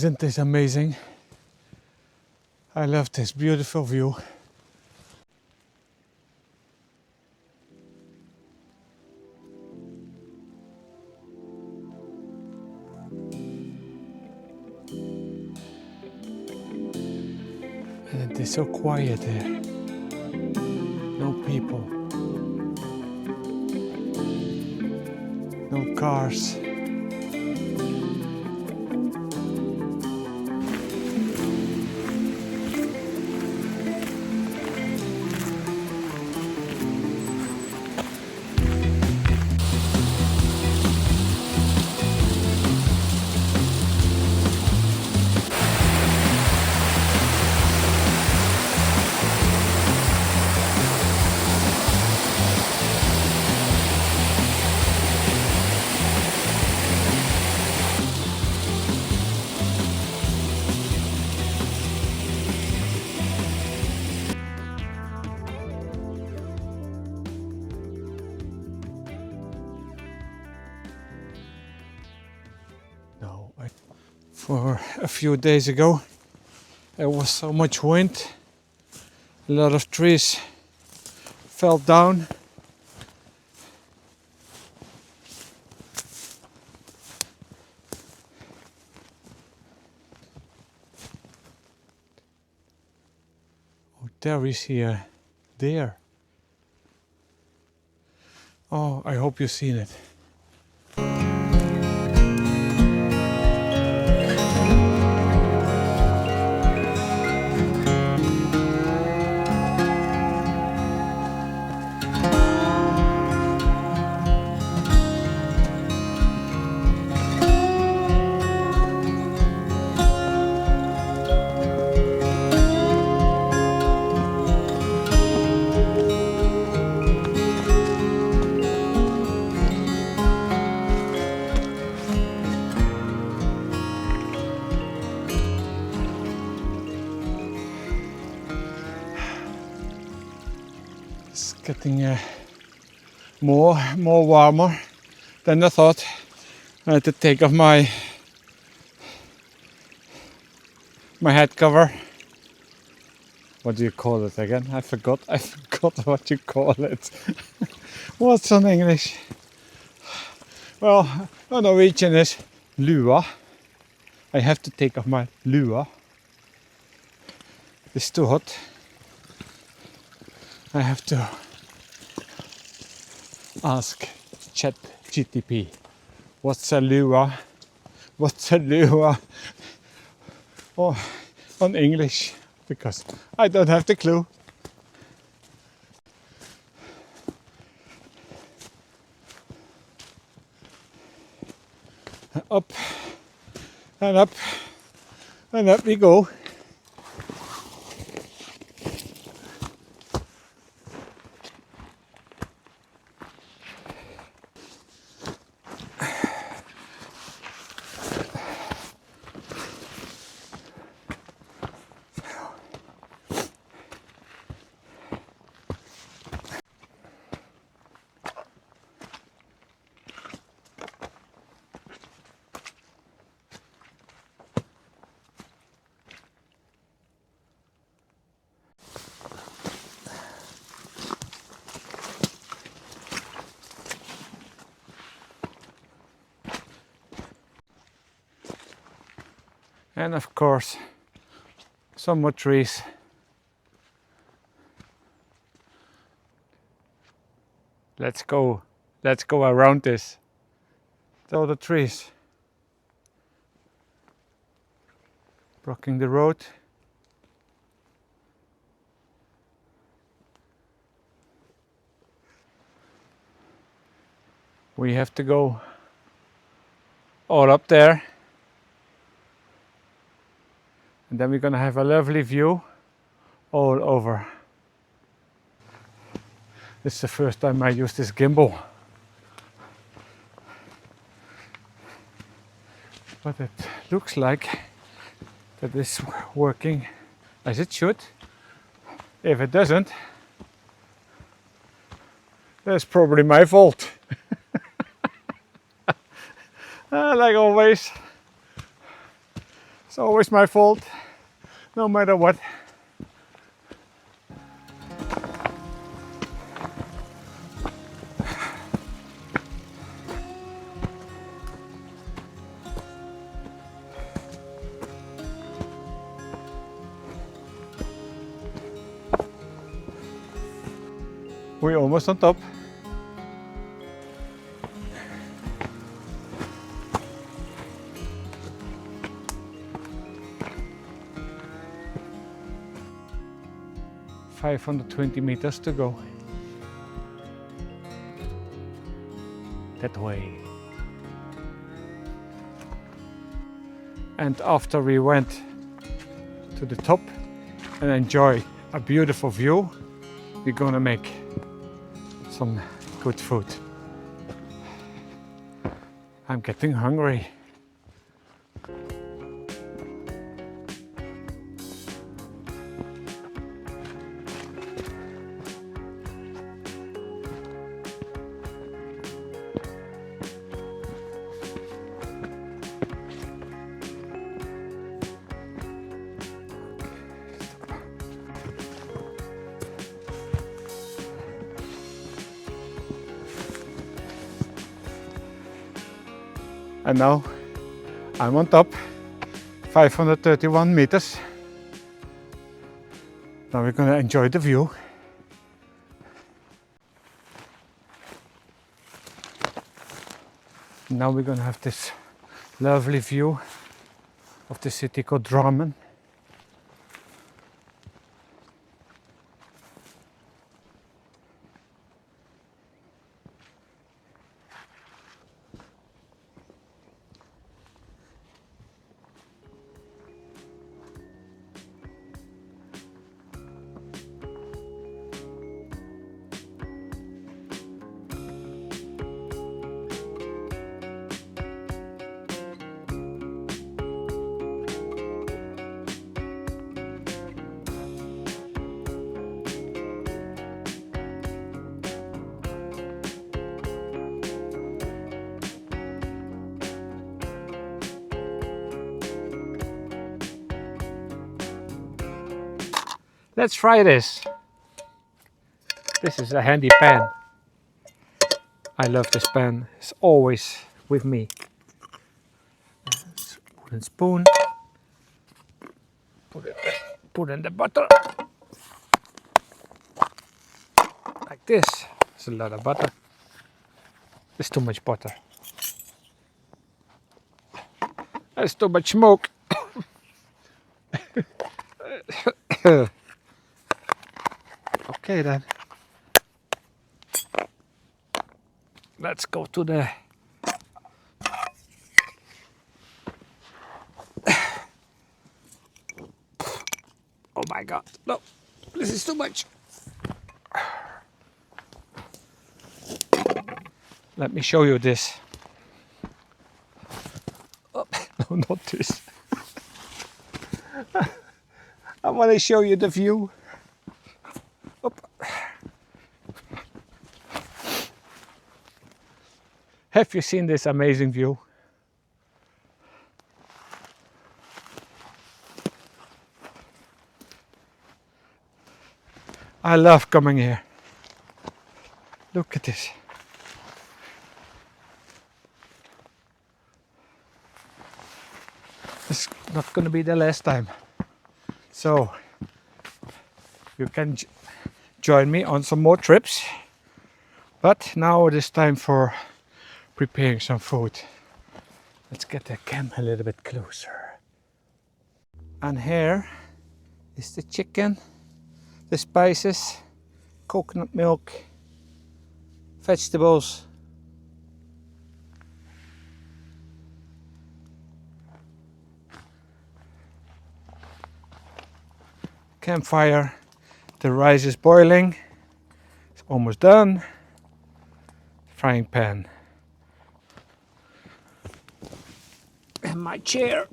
Isn't this amazing? I love this beautiful view. And it is so quiet here. No people. No cars. No, for a few days ago there was so much wind, a lot of trees fell down. Oh, there is here, there. Oh, I hope you've seen it. It's getting more warmer than I thought. I had to take off my head cover. What do you call it again? I forgot what you call it. What's on English? Well, on Norwegian is lua. I have to take off my lua. It's too hot. I have to ask ChatGPT. What's a lua? What's a lua? Oh, on English, because I don't have the clue. Up and up and up we go. And of course, some more trees. Let's go around this. All the trees blocking the road. We have to go all up there. And then we're gonna have a lovely view all over. This is the first time I use this gimbal. But it looks like that it's working as it should. If it doesn't, that's probably my fault. Like always. It's always my fault, no matter what. We're almost on top. $520 to go. That way. And after we went to the top and enjoy a beautiful view, we're gonna make some good food. I'm getting hungry. And now I'm on top, 531 meters. Now we're gonna enjoy the view. Now we're gonna have this lovely view of the city called Drammen. Let's try this. This is a handy pan. I love this pan. It's always with me. Wooden spoon. Put in the butter. Like this. It's a lot of butter. There's too much butter. There's too much smoke. Okay then. Let's go to the oh my god, no, this is too much. Let me show you this. Oh, no, not this. I want to show you the view. Have you seen this amazing view? I love coming here. Look at this. It's not going to be the last time. So you can join me on some more trips. But now it is time for preparing some food. Let's get the camera a little bit closer. And here is the chicken, the spices, coconut milk, vegetables, campfire. The rice is boiling. It's almost done. Frying pan. And my chair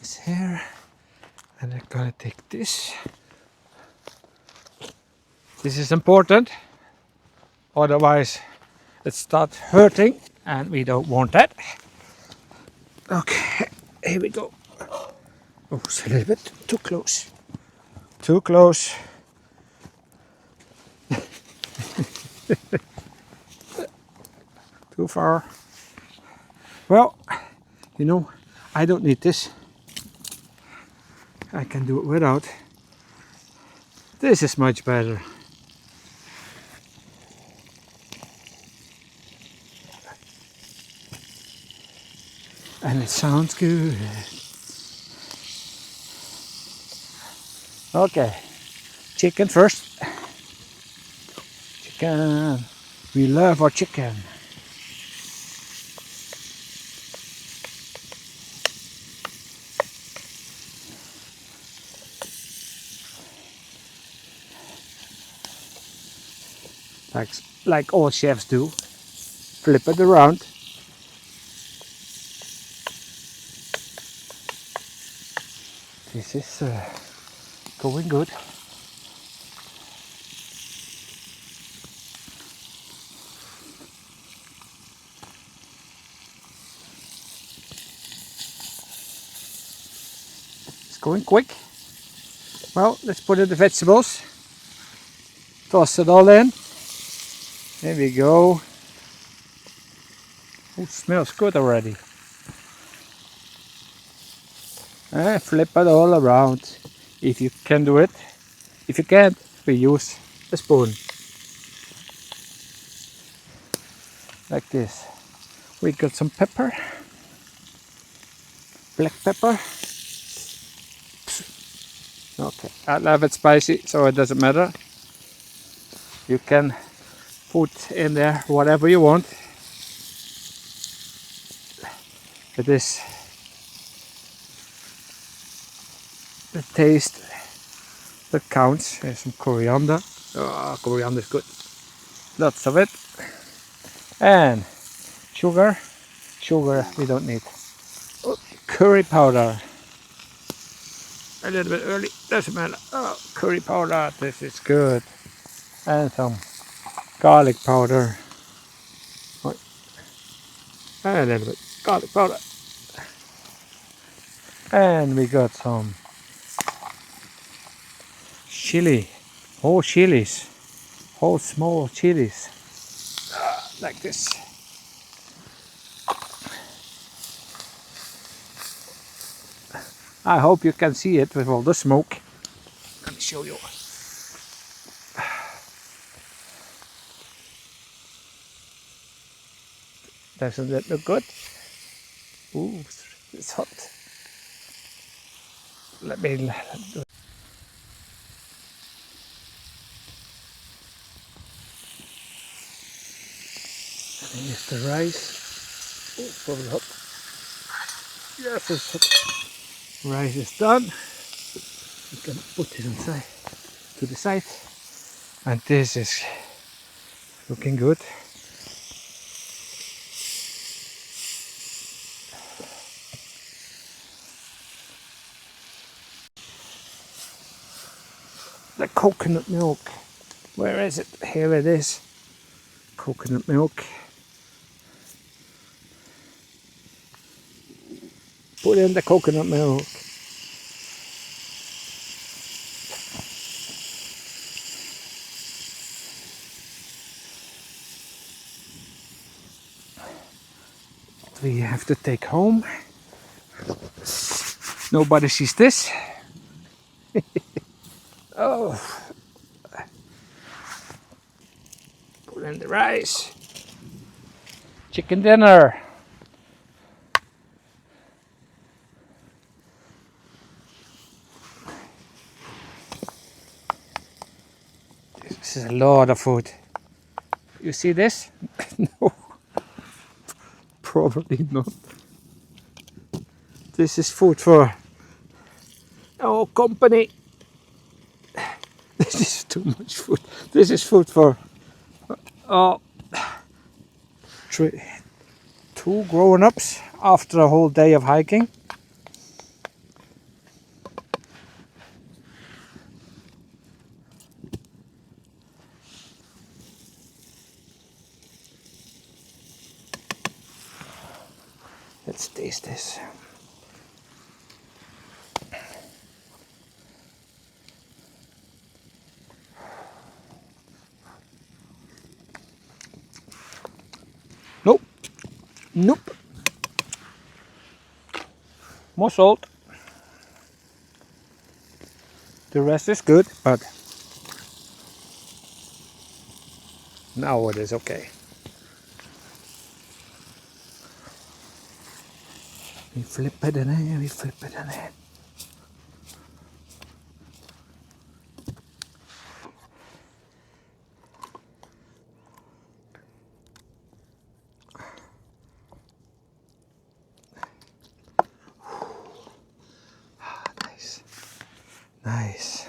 is here. And I'm gonna take this. This is important. Otherwise it starts hurting and we don't want that. Okay, here we go. Oh, it's a little bit too close. Too close. Too far. Well, you know, I don't need this. I can do it without. This is much better. And it sounds good. Okay, chicken first. Chicken. We love our chicken. Like all chefs do. Flip it around. This is going good. It's going quick. Well, let's put in the vegetables. Toss it all in. There we go. Oh, it smells good already. And flip it all around. If you can do it. If you can't, we use a spoon. Like this. We got some pepper. Black pepper. Okay, I love it spicy, so it doesn't matter. You can put in there whatever you want. It is the taste that counts. There's some coriander. Oh, coriander is good. Lots of it. And sugar. Sugar we don't need. Oh, curry powder. A little bit early, doesn't matter. Oh, curry powder, this is good. And some garlic powder. And a little bit garlic powder. And we got some chili, whole chilies, whole small chilies, like this. I hope you can see it with all the smoke. Let me show you. Doesn't that look good? Ooh, it's hot. Let me do it. Here's the rice. Oh, probably hot. Yes, it's hot. Rice is done. You can put it inside to the side. And this is looking good. The coconut milk. Where is it? Here it is. Coconut milk. Put in the coconut milk. We have to take home. Nobody sees this. Oh. Put in the rice. Chicken dinner. This is a lot of food. You see this? No. Probably not. This is food for our company. This is too much food. This is food for two grown-ups after a whole day of hiking. Let's taste this. Nope. More salt. The rest is good, but now it is okay. We flip it in here, we flip it in here. Nice. Nice.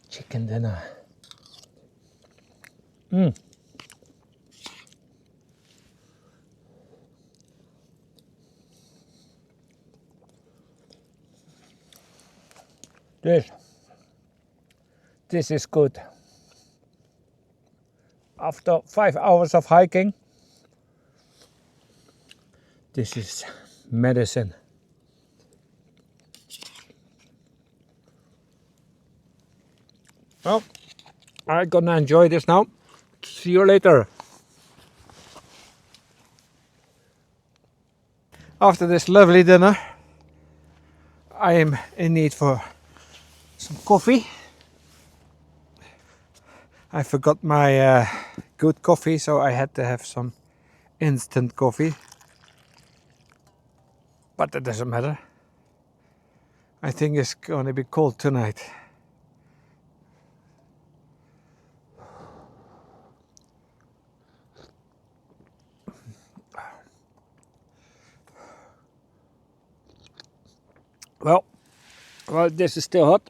Chicken dinner. This is good. After 5 hours of hiking, this is medicine. Well, I'm gonna enjoy this now. See you later. After this lovely dinner, I am in need for some coffee. I forgot my good coffee, so I had to have some instant coffee. But that doesn't matter. I think it's gonna be cold tonight. Well, this is still hot.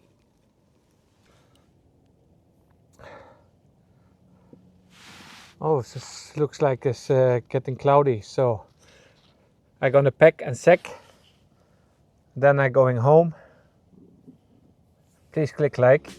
Oh, this looks like it's getting cloudy, so I'm gonna pack and sack. Then I'm going home. Please click like.